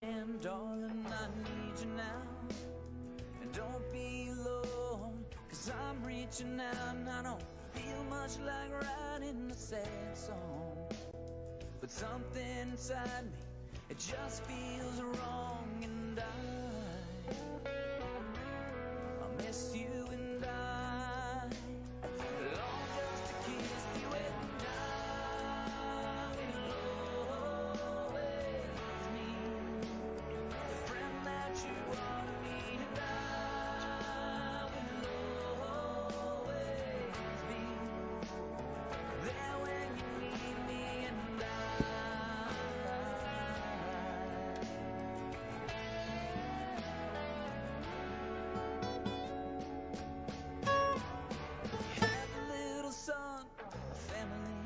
And darling, I need you now. And don't be alone, 'cause I'm reaching out and I don't feel much like writing a sad song. But something inside me, it just feels wrong, and I miss you, and I long just to kiss you, and I will always be the friend that you want me, and I will always be there when you need me, and have a little son, a family.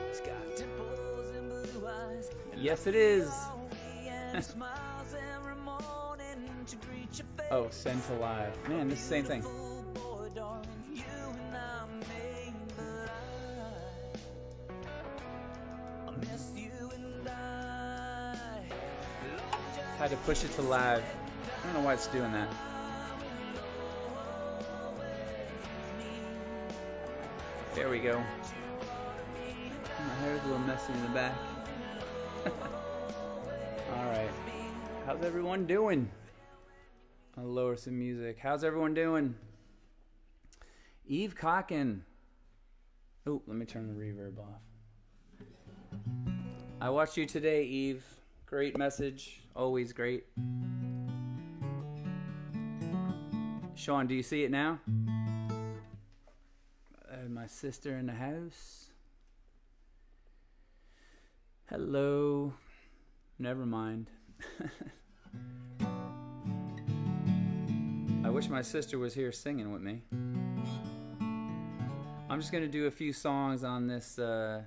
He's got dimples and blue eyes. Yes, it is. And smiles every morning to greet your face. Oh, send to live. Man, this is the same thing. Beautiful boy, darling, you and I made, but I miss you, and I long just Had to push it to live. I don't know why it's doing that. There we go. My hair's a little messy in the back. Alright. How's everyone doing? I'll lower some music. How's everyone doing? Eve Cocken. Oh, let me turn the reverb off. I watched you today, Eve. Great message. Always great. Sean, do you see it now? My sister in the house. Hello. Never mind. I wish my sister was here singing with me. I'm just going to do a few songs on this. Joe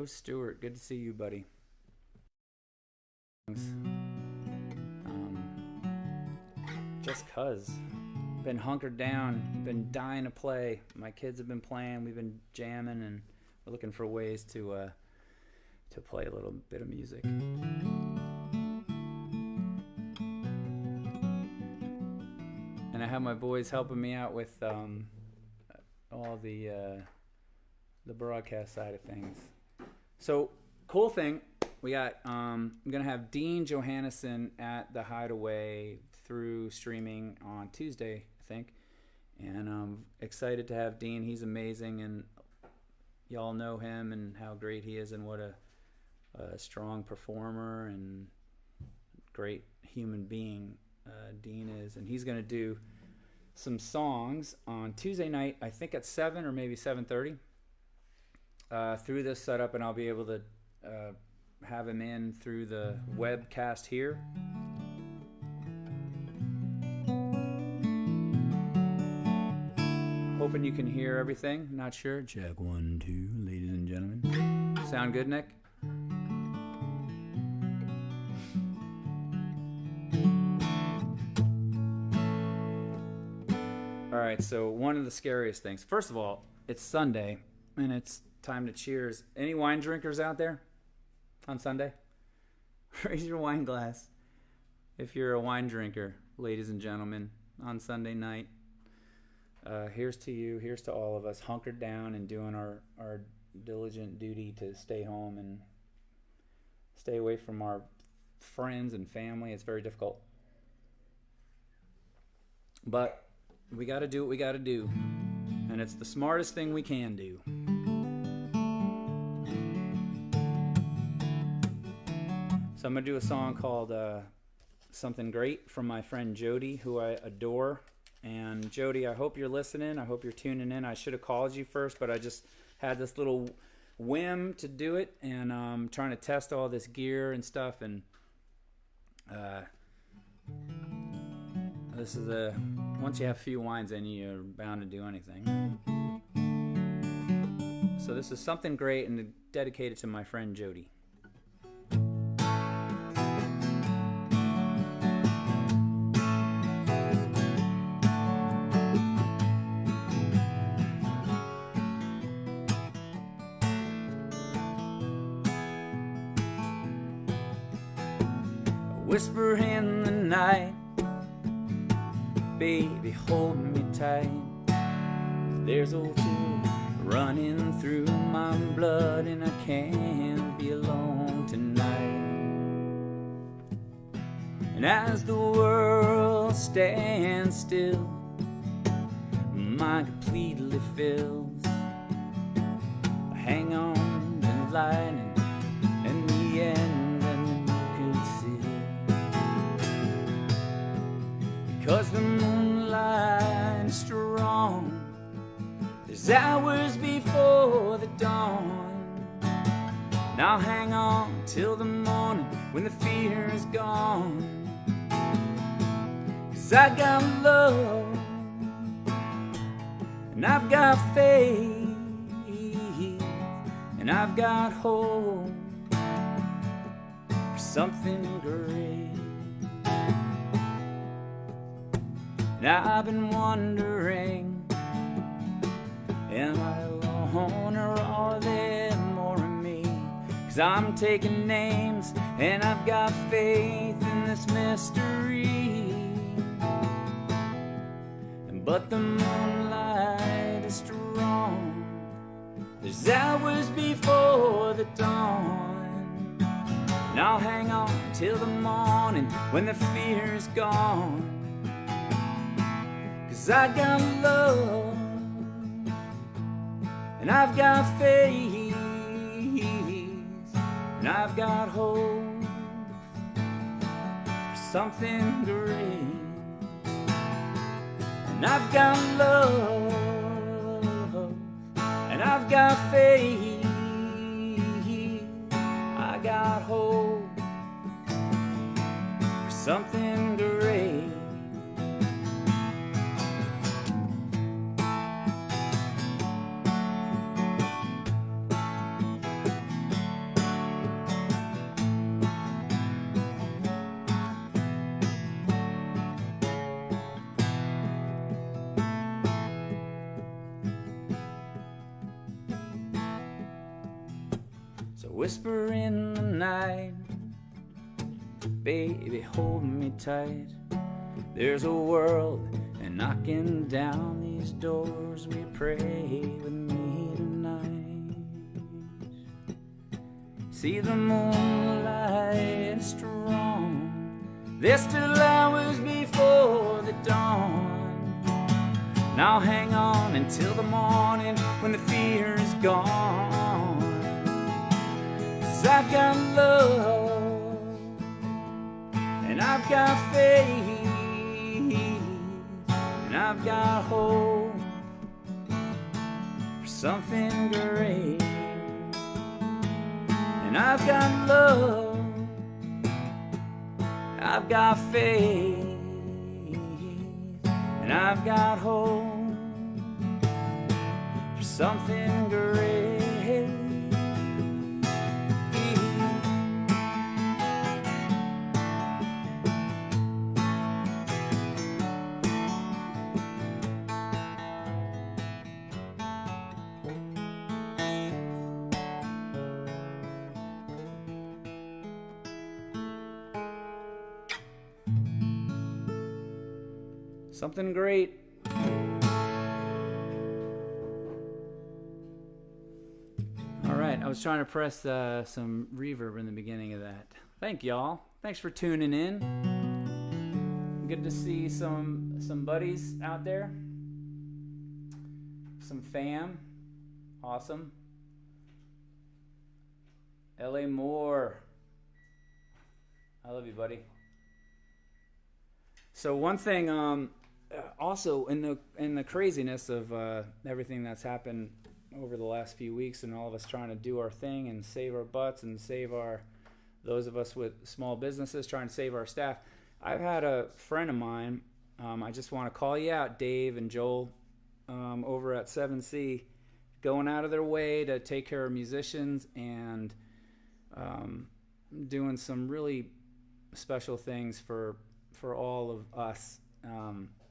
Stewart, good to see you, buddy. Just 'cause. Been hunkered down, been dying to play. My kids have been playing, we've been jamming, and we're looking for ways to play a little bit of music. And I have my boys helping me out with all the broadcast side of things. So, cool thing, we got I'm gonna have Dean Johannesson at the Hideaway through streaming on Tuesday, I think, and I'm excited to have Dean. He's amazing, and y'all know him and how great he is, and what a strong performer and great human being Dean is. And he's gonna do some songs on Tuesday night, I think at 7 or maybe 7:30 through this setup, and I'll be able to have him in through the webcast here. Hoping you can hear everything. Not sure. Check 1, 2, ladies and gentlemen. Sound good, Nick? All right, so one of the scariest things. First of all, it's Sunday, and it's time to cheers. Any wine drinkers out there on Sunday? Raise your wine glass if you're a wine drinker, ladies and gentlemen, on Sunday night. Here's to you, here's to all of us, hunkered down and doing our diligent duty to stay home and stay away from our friends and family. It's very difficult. But we got to do what we got to do, and it's the smartest thing we can do. So I'm going to do a song called Something Great from my friend Jody, who I adore. And Jody, I hope you're listening. I hope you're tuning in. I should have called you first, but I just had this little whim to do it, and I'm trying to test all this gear and stuff. And this is once you have a few wines in you, you're bound to do anything. So this is Something Great, and dedicated to my friend Jody. whisper in the night, baby, hold me tight. There's old chill running through my blood, and I can't be alone tonight. And as the world stands still, mind completely fills. I hang on to lightning and the end and could see. Because the moonlight is strong, there's hours before the dawn. And I'll hang on till the morning when the fear is gone. 'Cause I got love and I've got faith and I've got hope for something great. Now I've been wondering, am I alone or are there more of me? 'Cause I'm taking names and I've got faith in this mystery. But the moonlight is strong, there's hours before the dawn. And I'll hang on till the morning when the fear is gone. 'Cause I got love and I've got faith and I've got hope for something great. And I've got love and I've got faith, I got hope for something great. So whisper in the night, baby, hold me tight. There's a world and knocking down these doors. We pray with me tonight. See the moonlight is strong, there's still hours before the dawn. And I'll hang on until the morning when the fear is gone. 'Cause I've got love and I've got faith and I've got hope for something great. And I've got love, I've got faith and I've got hope for something great. Something great. All right, I was trying to press some reverb in the beginning of that. Thank y'all. Thanks for tuning in. Good to see some buddies out there. Some fam. Awesome. LA Moore. I love you, buddy. So one thing, also in the craziness of everything that's happened over the last few weeks, and all of us trying to do our thing and save our butts and save those of us with small businesses trying to save our staff. I've had a friend of mine. I just want to call you out, Dave and Joel, over at 7C, going out of their way to take care of musicians and doing some really special things for all of us,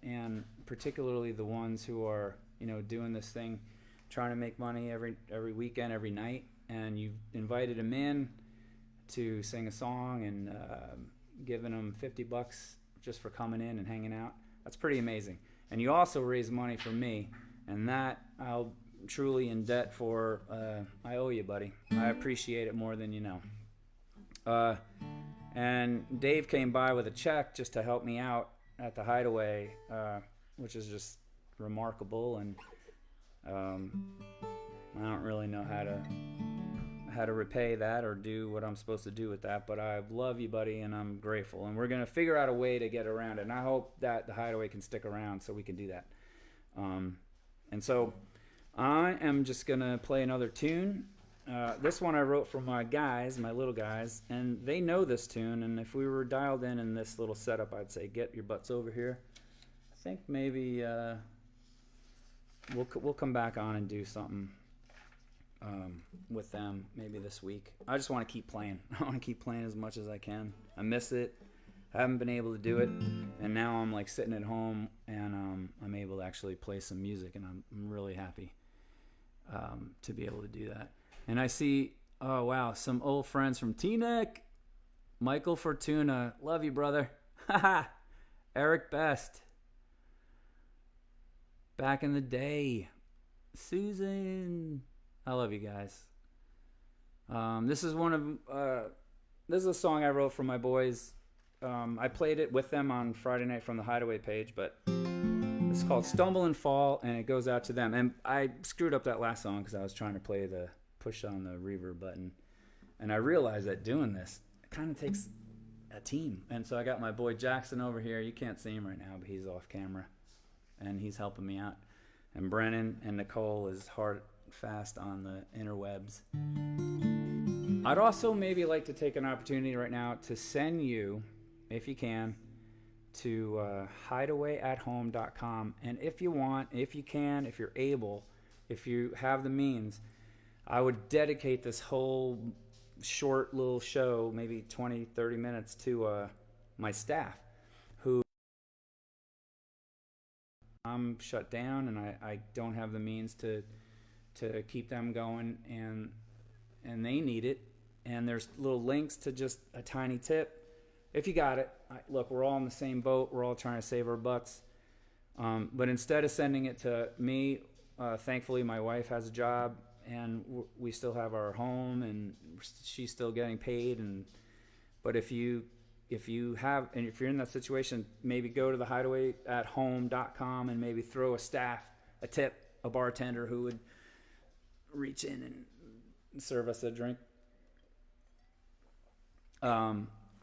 and particularly the ones who are, doing this thing, trying to make money every weekend, every night. And you've invited him in to sing a song and giving them $50 just for coming in and hanging out. That's pretty amazing. And you also raise money for me, and that I'll truly in debt for. I owe you, buddy. I appreciate it more than you know. And Dave came by with a check just to help me out at the Hideaway, which is just remarkable. And I don't really know how to repay that or do what I'm supposed to do with that, but I love you, buddy, and I'm grateful. And we're gonna figure out a way to get around it. And I hope that the Hideaway can stick around so we can do that. And so I am just gonna play another tune. This one I wrote for my guys, my little guys, and they know this tune. And if we were dialed in this little setup, I'd say, get your butts over here. I think maybe we'll come back on and do something with them maybe this week. I just want to keep playing. I want to keep playing as much as I can. I miss it. I haven't been able to do it, and now I'm like sitting at home and I'm able to actually play some music, and I'm really happy to be able to do that. And I see, oh wow, some old friends from Teaneck. Michael Fortuna, love you, brother. Eric Best, back in the day. Susan, I love you guys. This is this is a song I wrote for my boys. I played it with them on Friday night from the Hideaway page, but it's called Stumble and Fall, and it goes out to them. And I screwed up that last song because I was trying to play the push on the reverb button, and I realized that doing this kind of takes a team. And so I got my boy Jackson over here. You can't see him right now, but he's off camera, and he's helping me out. And Brennan and Nicole is hard fast on the interwebs. I'd also maybe like to take an opportunity right now to send you, if you can, to HideawayAtHome.com. And if you want, if you can, if you're able, if you have the means, I would dedicate this whole short little show, maybe 20, 30 minutes, to my staff, who I'm shut down, and I don't have the means to keep them going, and they need it. And there's little links to just a tiny tip. If you got it, look, we're all in the same boat. We're all trying to save our butts. But instead of sending it to me, thankfully my wife has a job, and we still have our home, and she's still getting paid. But if you're in that situation, maybe go to the HideawayAtHome.com and maybe throw a tip, a bartender who would reach in and serve us a drink.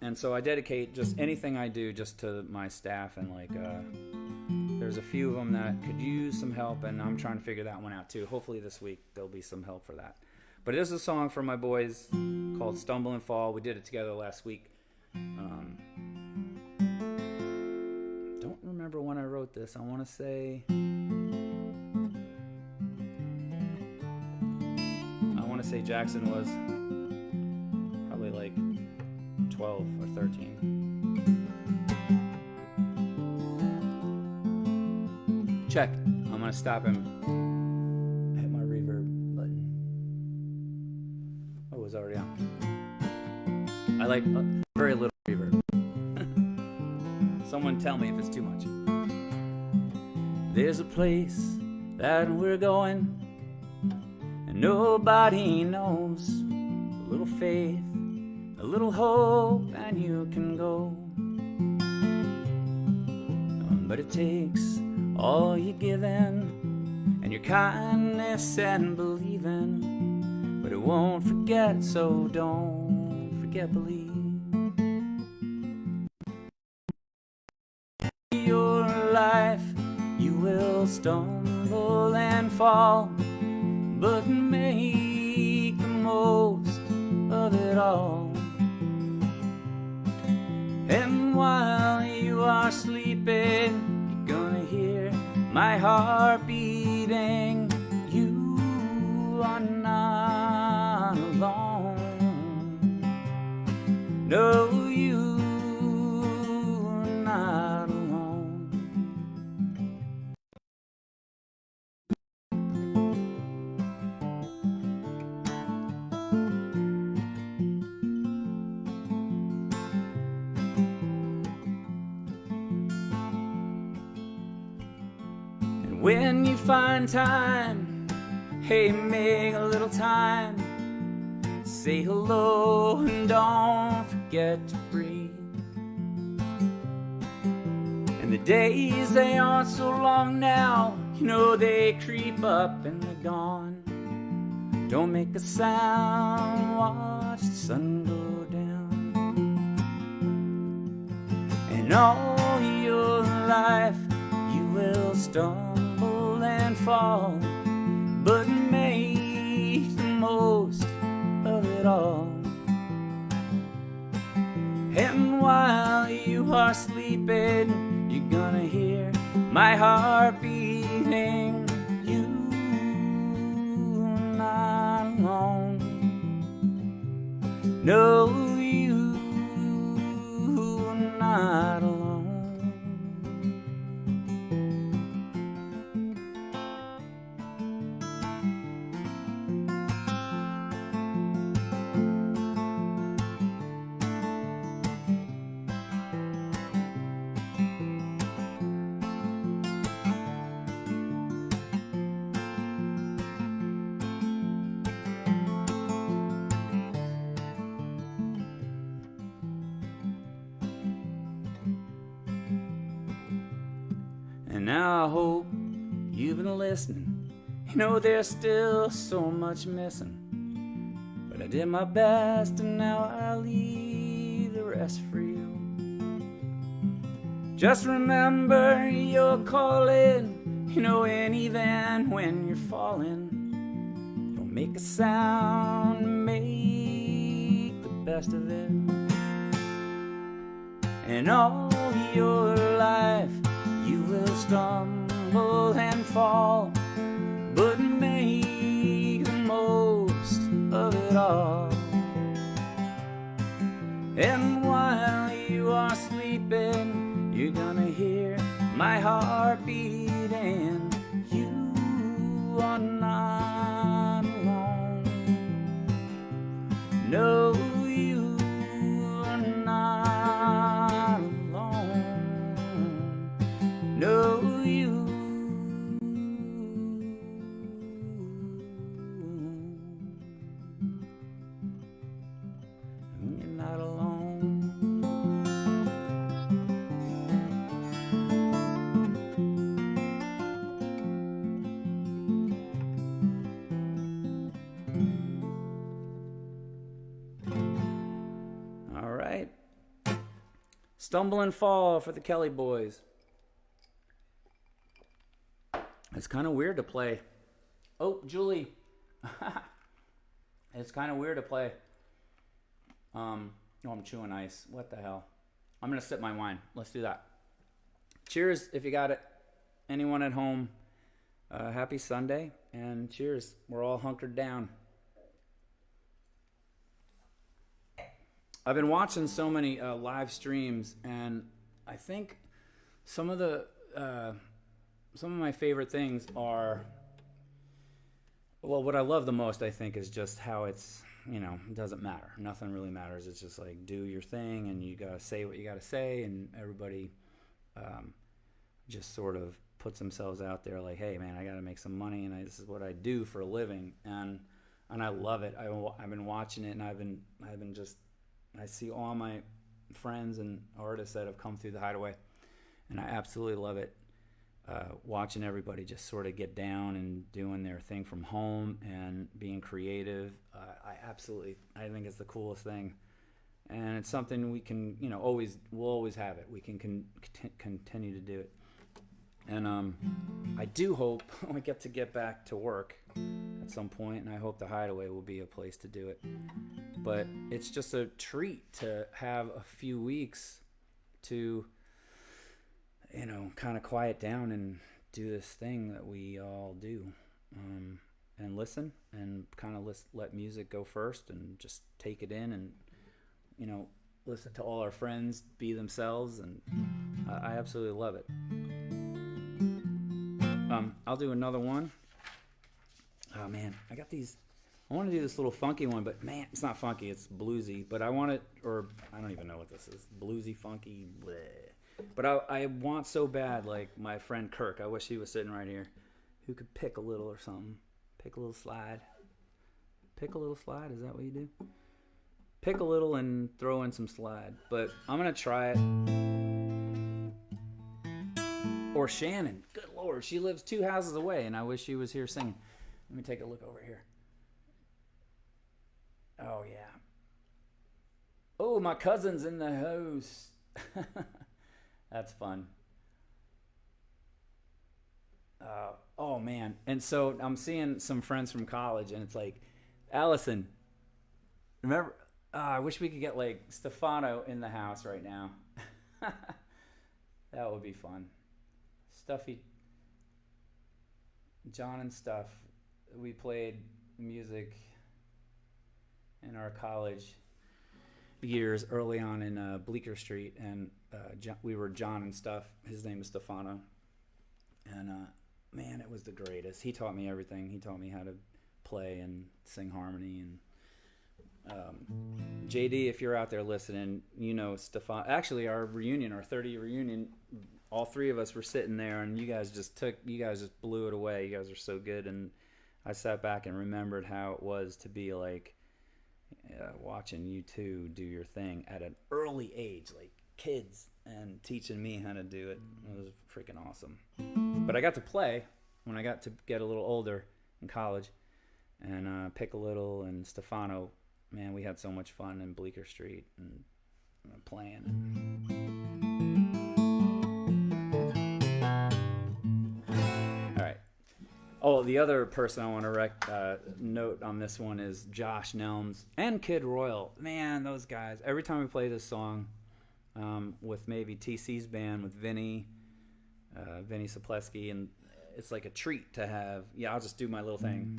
And so I dedicate just anything I do just to my staff, and there's a few of them that could use some help, and I'm trying to figure that one out too. Hopefully this week there'll be some help for that. But it is a song for my boys called Stumble and Fall. We did it together last week. Don't remember when I wrote this. I want to say Jackson was probably like 12 or 13. Check. I'm going to stop him. Hit my reverb button. Oh, it was already on. I like very little reverb. Someone tell me if it's too much. There's a place that we're going, and nobody knows. A little faith, a little hope, and you can go. But it takes all you giving, and your kindness and believing. But it won't forget, so don't forget, believe. Your life, you will stumble and fall, but make the most of it all. And while you are sleeping, you're gonna hear my heart beating. You are not alone. No, you are not alone. When you find time, hey, make a little time. Say hello and don't forget to breathe. And the days, they aren't so long now. You know they creep up and they're gone. Don't make a sound, watch the sun go down. And all your life you will stumble and fall, but make the most of it all. And while you are sleeping, you're gonna hear my heart beating. You are not alone. No, you are not alone. And now I hope you've been listening. You know there's still so much missing, but I did my best and now I leave the rest for you. Just remember you're calling, you know, and even when you're falling, don't make a sound, make the best of it. And all your life you will stumble and fall, but make the most of it all. And while you are sleeping, you're gonna hear my heart beating. You are not alone. No, you are not alone. No, you. You're not alone. All right. Stumble and Fall for the Kelly Boys. It's kind of weird to play. Oh, Julie. It's kind of weird to play. Oh, I'm chewing ice. What the hell? I'm going to sip my wine. Let's do that. Cheers if you got it. Anyone at home, happy Sunday. And cheers. We're all hunkered down. I've been watching so many live streams, and I think some of my favorite things are, well, what I love the most, I think, is just how it's, you know, it doesn't matter. Nothing really matters. It's just like, do your thing, and you gotta say what you gotta say, and everybody just sort of puts themselves out there like, hey, man, I gotta make some money, and this is what I do for a living, and I love it. I've been watching it, and I've been just, I see all my friends and artists that have come through the Hideaway, and I absolutely love it. Watching everybody just sort of get down and doing their thing from home and being creative. I think it's the coolest thing, and it's something we can, you know, we'll always have it. We can continue to do it, and I do hope we get to get back to work at some point, and I hope the Hideaway will be a place to do it. But it's just a treat to have a few weeks to, you know, kind of quiet down and do this thing that we all do, and listen and kind of let music go first and just take it in and, you know, listen to all our friends be themselves, and I absolutely love it. I'll do another one. Oh man, I got these. I want to do this little funky one, but man, it's not funky, it's bluesy, but I want it, or I don't even know what this is. Bluesy, funky, bleh. But I want so bad, like my friend Kirk. I wish he was sitting right here. Who could pick a little or something? Pick a little slide. Pick a little slide. Is that what you do? Pick a little and throw in some slide. But I'm gonna try it. Or Shannon. Good Lord, she lives 2 houses away, and I wish she was here singing. Let me take a look over here. Oh yeah. Oh, my cousin's in the house. That's fun. Oh man. And so I'm seeing some friends from college, and it's like, Allison, remember, I wish we could get like Stefano in the house right now. That would be fun. Stuffy John and Stuff. We played music in our college years early on in Bleecker Street, and we were John and Stuff. His name is Stefano, and man, it was the greatest. He taught me everything. He taught me how to play and sing harmony. And JD, if you're out there listening, you know Stefano. Actually, our reunion, our 30 reunion, all 3 of us were sitting there, and you guys just blew it away. You guys are so good. And I sat back and remembered how it was to be like watching you two do your thing at an early age, like kids, and teaching me how to do it. It was freaking awesome. But I got to play when I got to get a little older in college, and Pick a Little and Stefano. Man, we had so much fun in Bleecker Street and playing. All right. Oh, the other person I want to note on this one is Josh Nelms and Kid Royal. Man, those guys. Every time we play this song with maybe TC's band, with Vinny Sapleski, and it's like a treat to have. Yeah, I'll just do my little thing.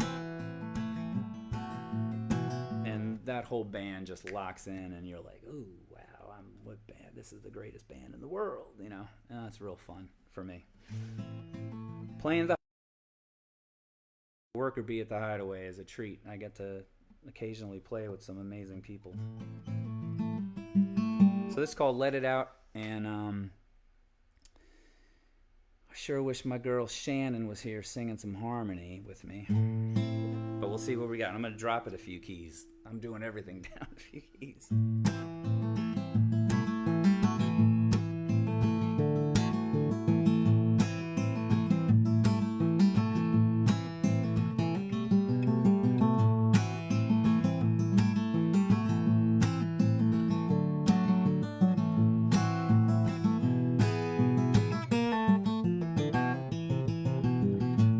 And that whole band just locks in, and you're like, ooh, wow, what band? This is the greatest band in the world, you know? And that's real fun for me. Playing the worker bee at the Hideaway is a treat. I get to occasionally play with some amazing people. So this is called Let It Out, and I sure wish my girl Shannon was here singing some harmony with me. But we'll see what we got. I'm going to drop it a few keys. I'm doing everything down a few keys.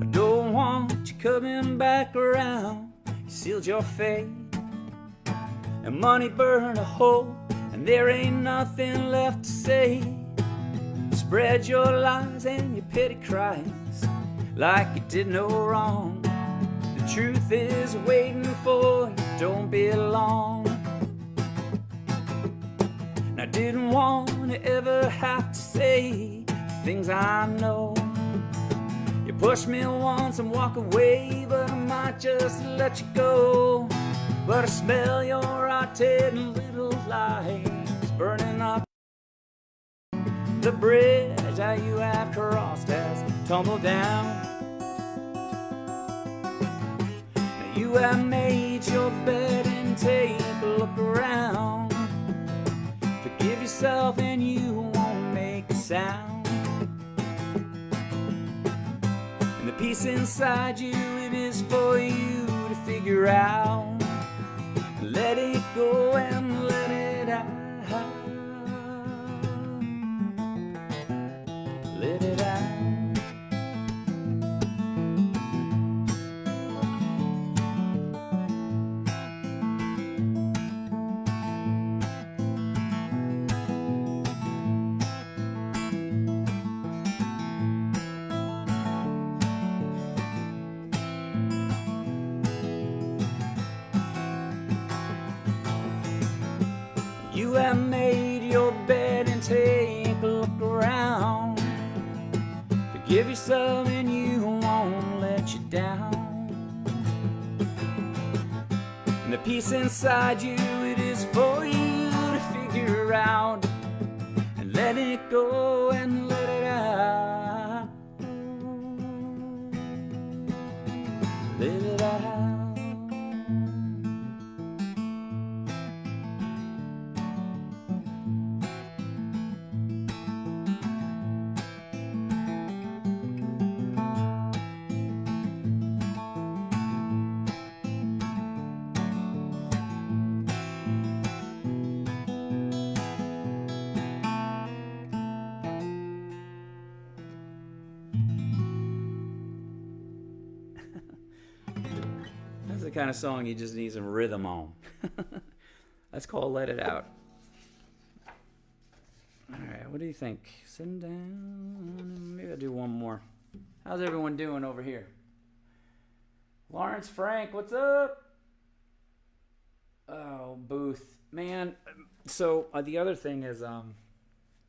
I don't want you coming back around. You sealed your fate, and money burned a hole, and there ain't nothing left to say. Spread your lies and your petty cries like you did no wrong. The truth is waiting for you, don't be long. And I didn't want to ever have to say things I know. You push me once and walk away, but I might just let you go. But I smell your rotten little lies burning up. The bridge that you have crossed has tumbled down. Now you have made your bed and take a look around. Forgive yourself and you won't make a sound. And the peace inside you, it is for you to figure out. Let it go and let it out. Let it out. You have made your bed and take a look around. Forgive yourself and you won't let you down. And the peace inside you, it is for you to figure out. And Let it go and let it out. Let it out. That's the kind of song you just need some rhythm on. That's called Let It Out. All right, what do you think? Sitting down. Maybe I'll do one more. How's everyone doing over here? Lawrence Frank, what's up? Oh, Booth. Man, so the other thing is, let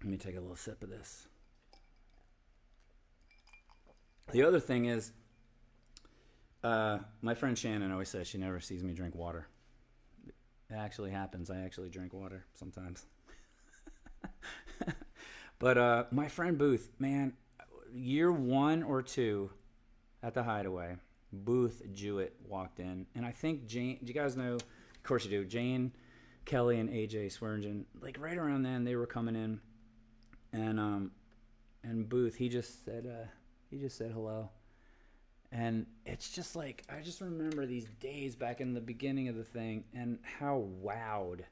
me take a little sip of this. The other thing is, my friend Shannon always says she never sees me drink water. It actually happens. I actually drink water sometimes. But my friend Booth, man, year 1 or 2 at the Hideaway, Booth Jewett walked in. And I think Jane, do you guys know? Of course you do. Jane, Kelly, and AJ Swearingen, like right around then, they were coming in. And Booth, he just said hello. And it's just like, I just remember these days back in the beginning of the thing and how wowed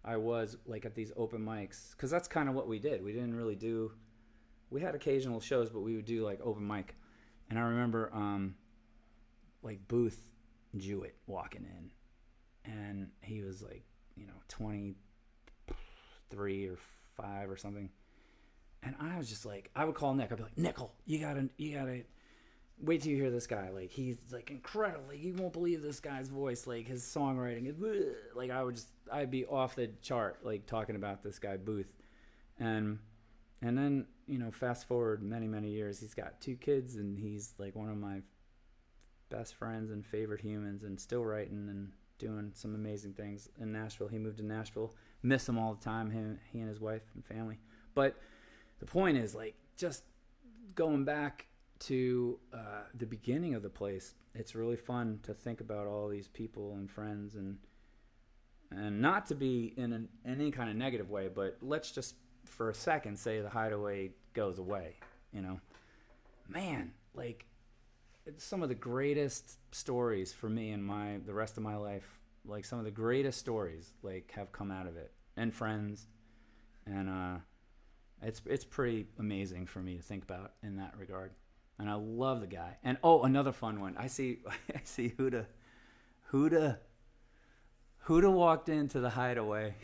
I was, like, at these open mics. Because that's kind of what we did. We didn't really do, we had occasional shows, but we would do, like, open mic. And I remember, like, Booth Jewett walking in. And he was, like, 23 or 5 or something. And I was just like, I would call Nick. I'd be like, Nickel, you gotta wait till you hear this guy. Like, he's like incredible. Like, you won't believe this guy's voice. Like, his songwriting is like, I'd be off the chart, like, talking about this guy Booth. And then, fast forward many years, he's got 2 kids, and he's like one of my best friends and favorite humans, and still writing and doing some amazing things in Nashville. He moved to Nashville. Miss him all the time, he and his wife and family. But the point is, like, just going back to the beginning of the place, it's really fun to think about all these people and friends, and not to be in any kind of negative way, but let's just for a second say the Hideaway goes away. Man, like, it's some of the greatest stories for me in the rest of my life. Like, some of the greatest stories, like, have come out of it, and friends, and it's pretty amazing for me to think about in that regard. And I love the guy. And another fun one. I see Huda walked into the Hideaway.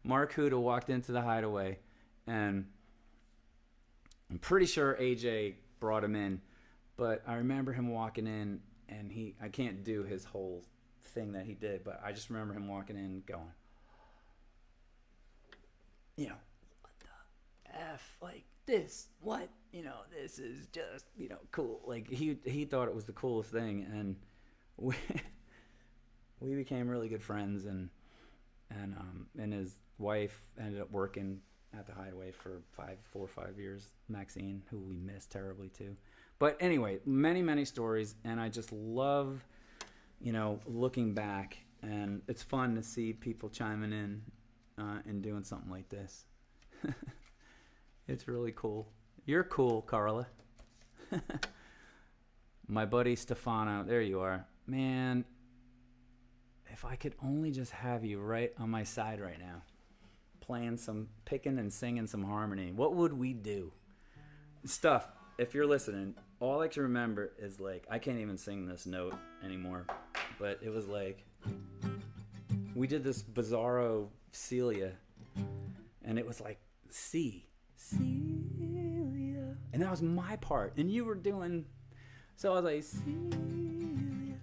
Mark Huda walked into the Hideaway, and I'm pretty sure AJ brought him in, but I remember him walking in, and I can't do his whole thing that he did, but I just remember him walking in going, what the F, like, this, what, this is just, cool. Like, he thought it was the coolest thing, and we became really good friends, and his wife ended up working at the Hideaway for 4 or 5 years, Maxine, who we miss terribly too. But anyway, many stories, and I just love, looking back, and it's fun to see people chiming in and doing something like this. It's really cool. You're cool, Carla. My buddy Stefano, there you are. Man, if I could only just have you right on my side right now, picking and singing some harmony, what would we do? Stuff, if you're listening, all I can remember is, like, I can't even sing this note anymore, but it was like, we did this bizarro Celia, and it was like C. Celia. And that was my part. And you were doing, so I was like, Celia,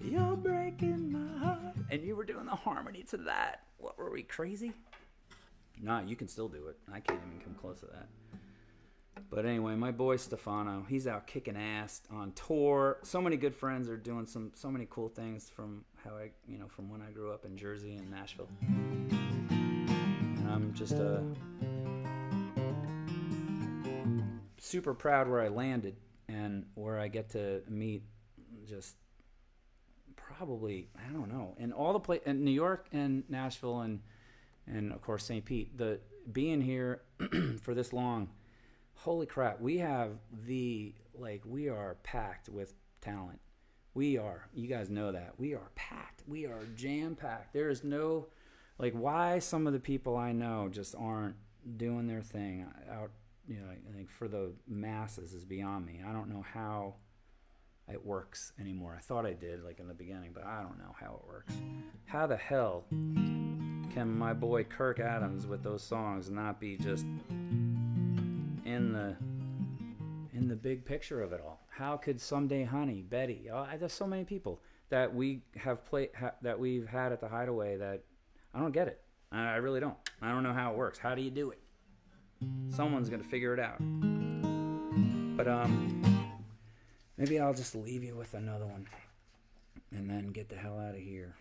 you're breaking my heart. And you were doing the harmony to that. What, were we crazy? Nah, you can still do it. I can't even come close to that. But anyway, my boy Stefano, he's out kicking ass on tour. So many good friends are doing so many cool things from from when I grew up in Jersey and Nashville. And I'm just super proud where I landed and where I get to meet just probably, I don't know, in all the places, in New York and Nashville and of course St. Pete, the being here for this long, holy crap, we are packed with talent. We are, you guys know that. We are packed. We are jam-packed. There is no, why some of the people I know just aren't doing their thing out, I think for the masses is beyond me. I don't know how it works anymore. I thought I did, in the beginning, but I don't know how it works. How the hell can my boy Kirk Adams with those songs not be just in the big picture of it all? How could Someday Honey, Betty, there's so many people that we have that we've had at the Hideaway that I don't get it. I really don't. I don't know how it works. How do you do it? Someone's gonna figure it out. But maybe I'll just leave you with another one and then get the hell out of here.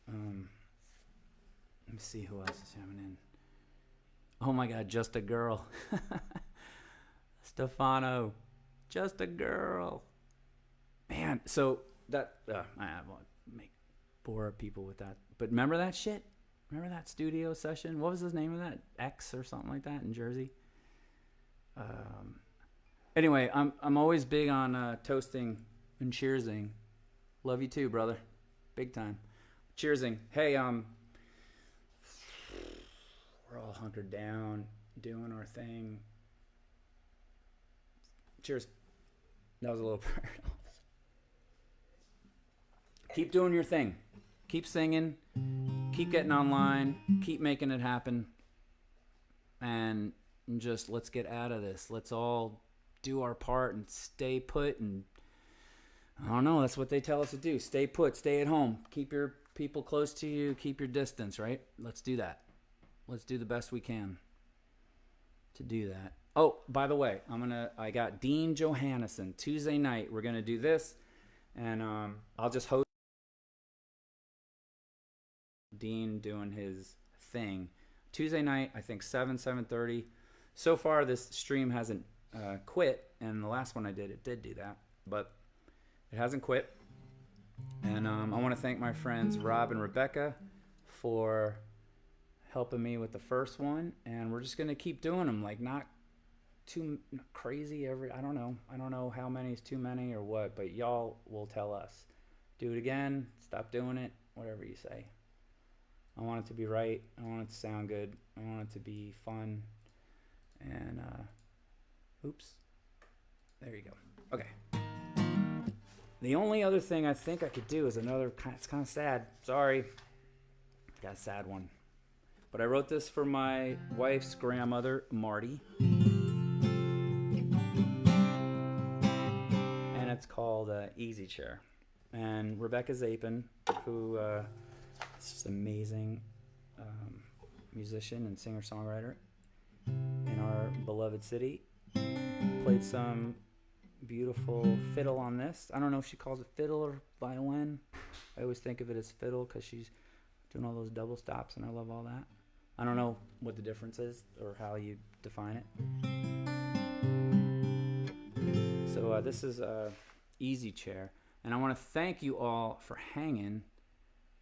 Let me see who else is coming in. Oh my God, Just a Girl. Stefano, Just a Girl. Man, so that I won't bore people with that. But remember that shit? Remember that studio session? What was his name of that? X or something like that in Jersey? Anyway, I'm always big on toasting and cheersing. Love you too, brother. Big time. Cheersing. Hey, we're all hunkered down, doing our thing. Cheers. That was a little prayer. Keep doing your thing. Keep singing. Keep getting online. Keep making it happen. And just let's get out of this. Let's all do our part and stay put. And I don't know. That's what they tell us to do. Stay put. Stay at home. Keep your people close to you. Keep your distance, right? Let's do that. Let's do the best we can to do that. Oh, by the way, I got Dean Johannesson Tuesday night. We're gonna do this, and I'll just host Dean doing his thing Tuesday night. I think 7:30. So far, this stream hasn't quit, and the last one I did, it did do that, but it hasn't quit. And I want to thank my friends Rob and Rebecca for helping me with the first one, and we're just gonna keep doing them, not too crazy I don't know how many is too many or what, but y'all will tell us. Do it again, stop doing it, whatever you say. I want it to be right. I want it to sound good. I want it to be fun. And oops, there you go. Okay. The only other thing I think I could do is it's kind of sad. Sorry, got a sad one. But I wrote this for my wife's grandmother, Marty. And it's called Easy Chair. And Rebecca Zapin, who is just an amazing musician and singer-songwriter in our beloved city, played some beautiful fiddle on this. I don't know if she calls it fiddle or violin. I always think of it as fiddle because she's doing all those double stops, and I love all that. I don't know what the difference is or how you define it. So this is Easy Chair. And I want to thank you all for hanging.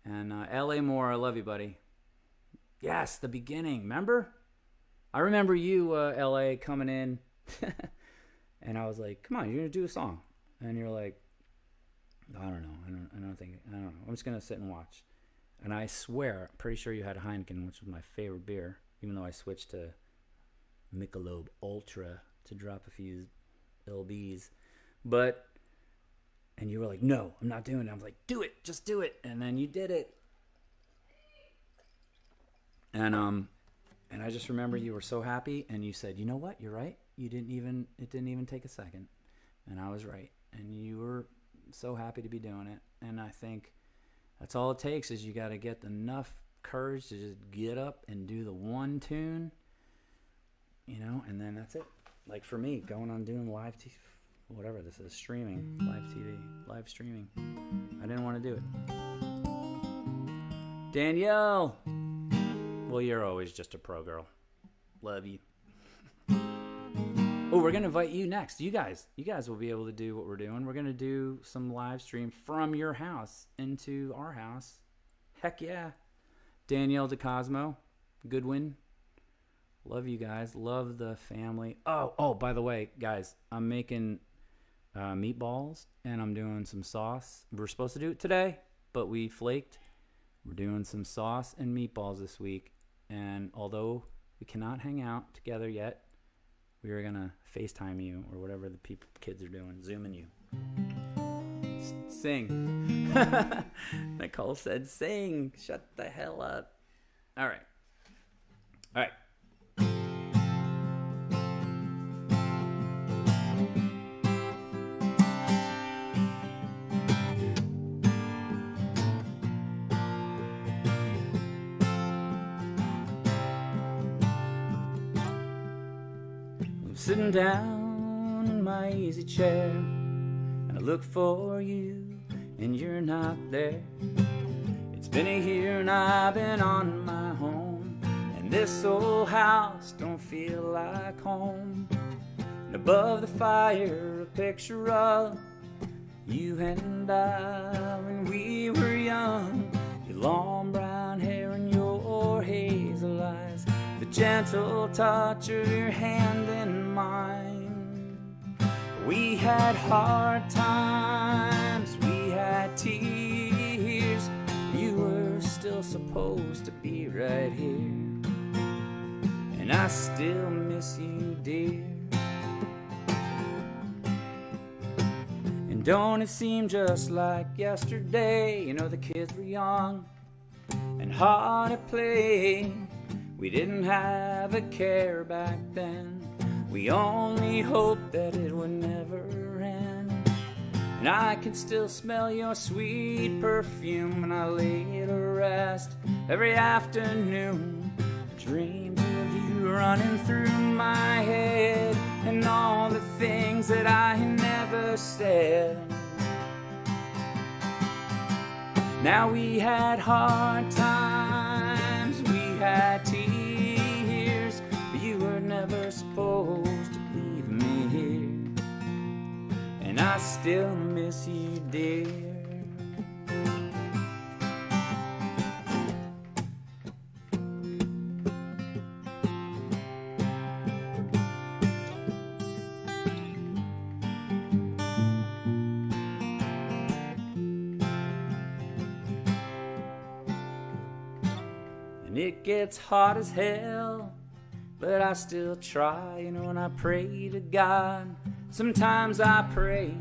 And L.A. Moore, I love you, buddy. Yes, the beginning. Remember? I remember you, L.A., coming in. And I was like, come on, you're going to do a song. And you're like, I don't know. I don't know. I'm just going to sit and watch. And I swear, I'm pretty sure you had Heineken, which was my favorite beer, even though I switched to Michelob Ultra to drop a few LBs. And you were like, no, I'm not doing it. I was like, do it, just do it. And then you did it. And I just remember you were so happy, and you said, you know what, you're right. It didn't even take a second. And I was right. And you were so happy to be doing it. And I think that's all it takes is you got to get enough courage to just get up and do the one tune, and then that's it. Like for me, going on doing live TV, whatever this is, streaming, live streaming. I didn't want to do it. Danielle! Well, you're always just a pro girl. Love you. Oh, we're gonna invite you next. You guys will be able to do what we're doing. We're gonna do some live stream from your house into our house. Heck yeah. Danielle DeCosmo, Goodwin. Love you guys. Love the family. Oh, by the way, guys, I'm making meatballs and I'm doing some sauce. We're supposed to do it today, but we flaked. We're doing some sauce and meatballs this week. And although we cannot hang out together yet, we are going to FaceTime you or whatever the kids are doing, Zooming you. Sing. Nicole said sing. Shut the hell up. All right. Sitting down in my easy chair, and I look for you, and you're not there. It's been a year and I've been on my own, and this old house don't feel like home. And above the fire, a picture of you and I when we were young. Your long brown hair and your hazel eyes, the gentle touch of your hand in mine. We had hard times, we had tears. You were still supposed to be right here, and I still miss you, dear. And don't it seem just like yesterday? You know, the kids were young and hard to play. We didn't have a care back then. We only hoped that it would never end. And I can still smell your sweet perfume when I lay to rest every afternoon. Dreams of you running through my head, and all the things that I never said. Now we had hard times, we had tears, but you were never supposed to leave me here, and I still miss you, dear. And it gets hot as hell, but I still try, you know, and I pray to God. Sometimes I pray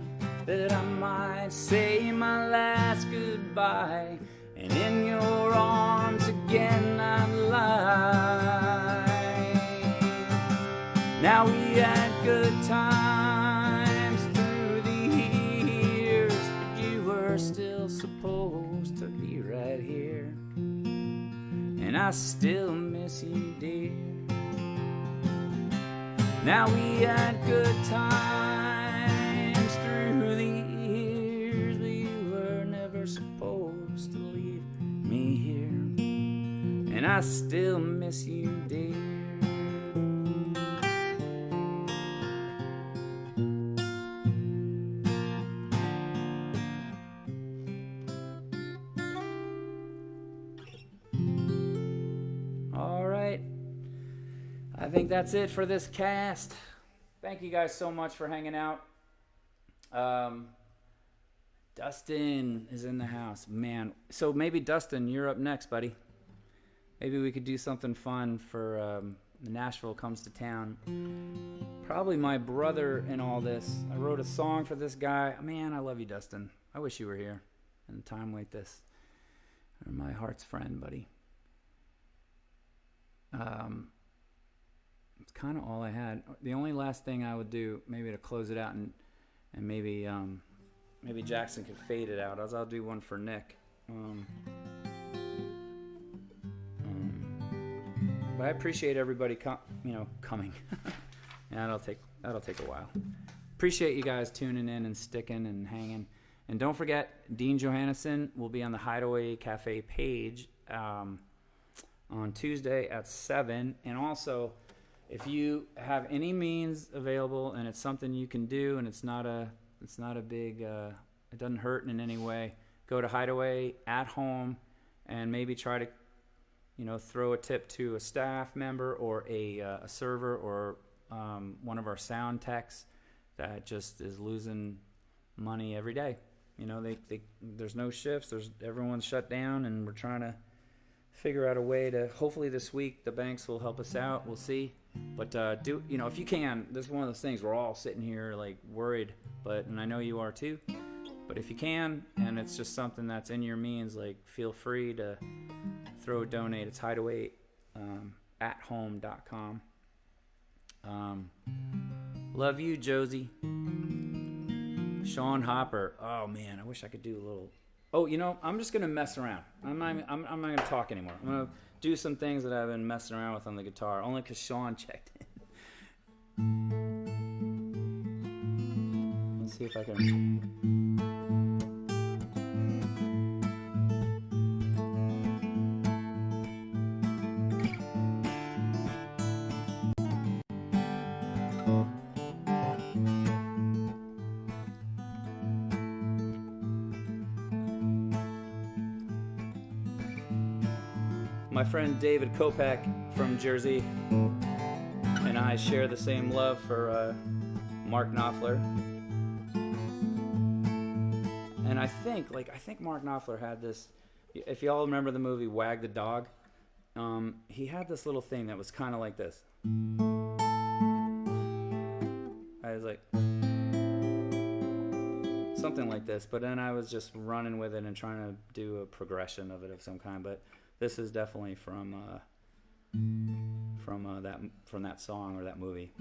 that I might say my last goodbye, and in your arms again I'd lie. Now we had good times through the years, but you were still supposed to be right here, and I still miss you, dear. Now we had good times through the years, but you were never supposed to leave me here, and I still miss you, dear. I think that's it for this cast. Thank you guys so much for hanging out. Dustin is in the house, man. So maybe Dustin, you're up next, buddy. Maybe we could do something fun for Nashville comes to town. Probably my brother in all this. I wrote a song for this guy. Man, I love you, Dustin. I wish you were here in a time like this. You're my heart's friend, buddy. It's kind of all I had. The only last thing I would do, maybe to close it out, and maybe Jackson could fade it out. I'll do one for Nick. But I appreciate everybody coming. Yeah, that'll take a while. Appreciate you guys tuning in and sticking and hanging. And don't forget, Dean Johannesson will be on the Hideaway Cafe page on Tuesday at 7, and also if you have any means available and it's something you can do and it's not a big, it doesn't hurt in any way, go to Hideaway at Home and maybe try to, throw a tip to a staff member or a server or one of our sound techs that just is losing money every day. There's no shifts, everyone's shut down, and we're trying to figure out a way to, hopefully this week the banks will help us out. We'll see. But if you can, this is one of those things we're all sitting here like worried, and I know you are too. But if you can, and it's just something that's in your means, like feel free to throw a donate. It's HideawayAtHome.com. Love you, Josie. Sean Hopper. Oh man, I wish I could do a little. Oh, I'm just gonna mess around. I'm not gonna talk anymore. I'm gonna do some things that I've been messing around with on the guitar, only because Sean checked in. Let's see if I can. My friend David Kopak from Jersey and I share the same love for Mark Knopfler. And I think Mark Knopfler had this, if y'all remember the movie Wag the Dog, he had this little thing that was kind of like this. I was like, something like this, but then I was just running with it and trying to do a progression of it of some kind, but this is definitely from that song or that movie.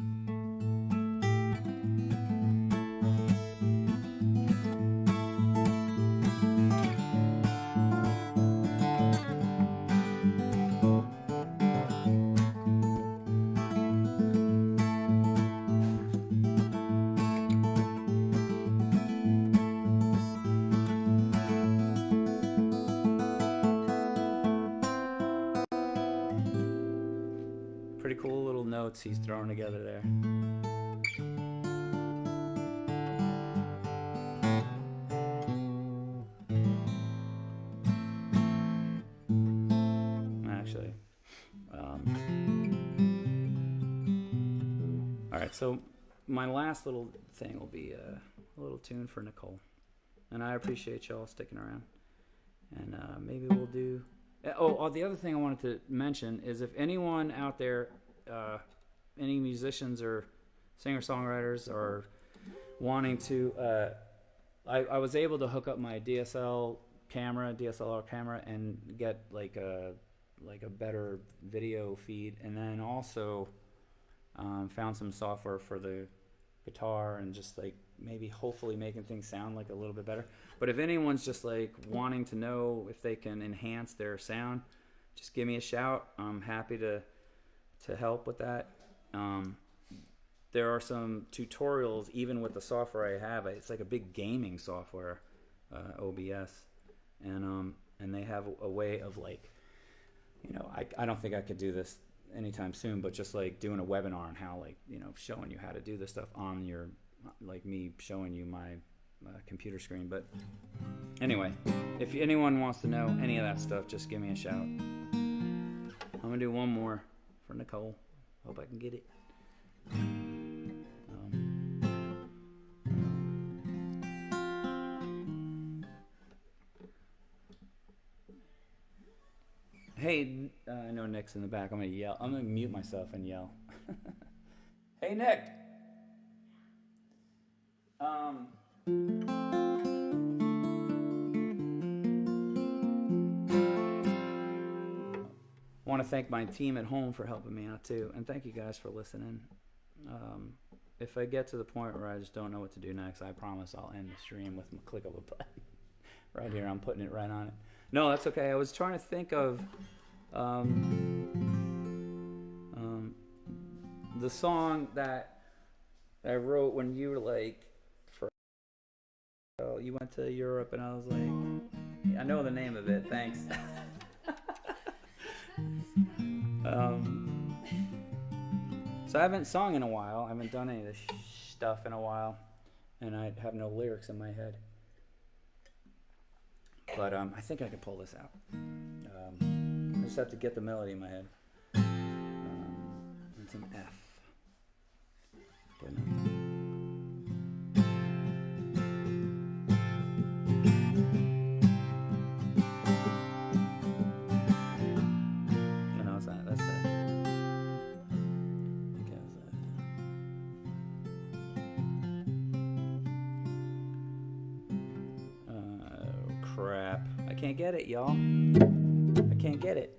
Pretty cool little notes he's throwing together there. Actually, all right, so my last little thing will be a little tune for Nicole, and I appreciate y'all sticking around, and maybe we'll do. Oh, the other thing I wanted to mention is if anyone out there, any musicians or singer-songwriters are wanting to, I was able to hook up my DSLR camera, and get like a better video feed, and then also found some software for the guitar and just like maybe hopefully making things sound like a little bit better. But if anyone's just like wanting to know if they can enhance their sound, just give me a shout. I'm happy to help with that. There are some tutorials even with the software I have. It's like a big gaming software, OBS, and they have a way of like, I don't think I could do this anytime soon, but just like doing a webinar on how, like, showing you how to do this stuff on your, like me showing you my computer screen. But anyway, if anyone wants to know any of that stuff, just give me a shout. I'm gonna do one more for Nicole. Hope I can get it. Hey, I know Nick's in the back. I'm gonna yell. I'm gonna mute myself and yell. Hey, Nick. Want to thank my team at home for helping me out too, and thank you guys for listening. If I get to the point where I just don't know what to do next, I promise I'll end the stream with a click of a button. Right here, I'm putting it right on it. No, that's okay. I was trying to think of the song that I wrote when you were like, you went to Europe, and I was like, I know the name of it. Thanks. So I haven't sung in a while. I haven't done any of this stuff in a while. And I have no lyrics in my head. But I think I could pull this out. I just have to get the melody in my head. It's an F. No, it's not. That's it. Crap. I can't get it, y'all. I can't get it.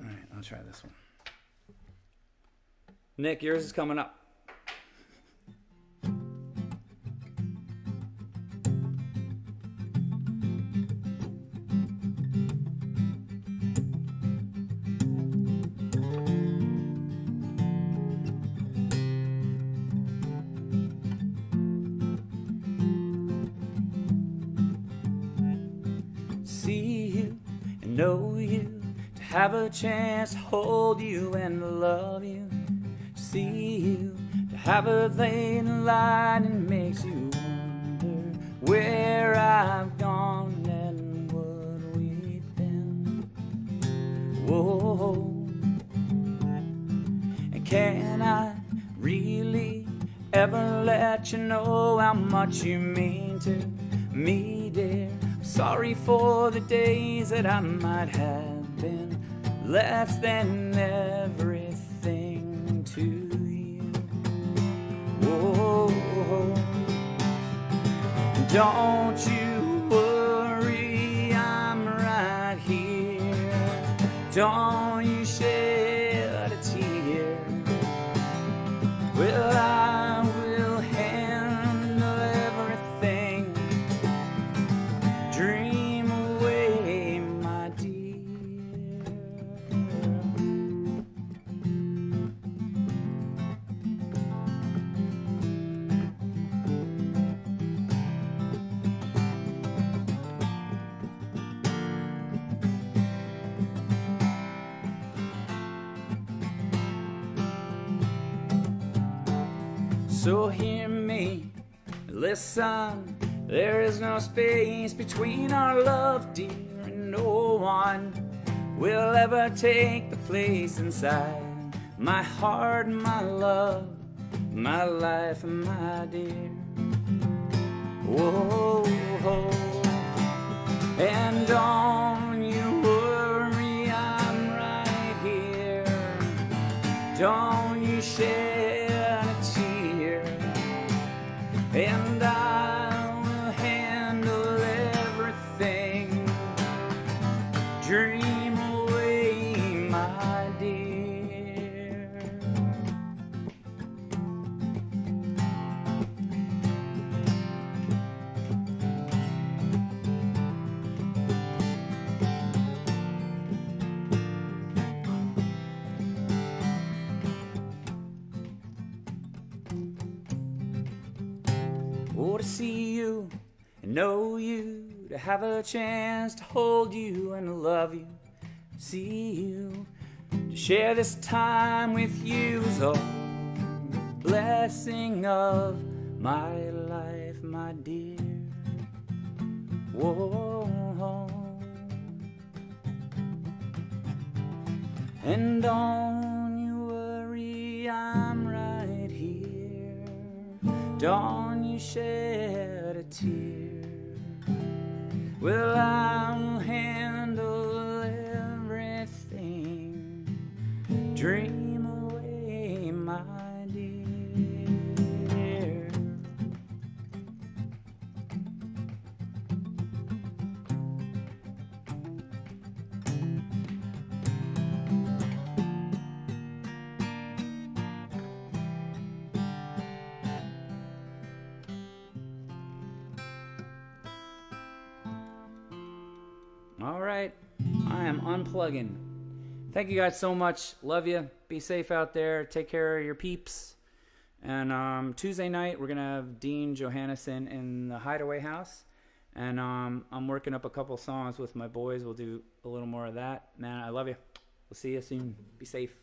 Alright, I'll try this one. Nick, yours is coming up. See you and know you, to have a chance to hold you and love you. See you, to have a day in the light, and makes you wonder where I've gone and what we've been. Whoa, and can I really ever let you know how much you mean to me, dear? Sorry for the days that I might have been less than everything to you. Whoa, don't you worry, I'm right here. Don't you shed a tear. Well, I will handle everything. Dream away, my dear. So hear me, listen. There is no space between our love, dear, and no one will ever take the place inside my heart, my love, my life, my dear. Whoa, and don't you worry, I'm right here. Don't you shed a tear, and I will handle everything. Dream away, my dear. Oh, to see you and know you, to have a chance to hold you and love you. See you, to share this time with you is all the blessing of my life, my dear. Whoa, and don't you worry, I'm right here. Don't you shed a tear. Well, I'll handle everything. Dream away, my dear. All right, I am unplugging. Thank you guys so much. Love you. Be safe out there. Take care of your peeps. And Tuesday night, we're going to have Dean Johannesson in the Hideaway House. And I'm working up a couple songs with my boys. We'll do a little more of that. Man, I love you. We'll see you soon. Be safe.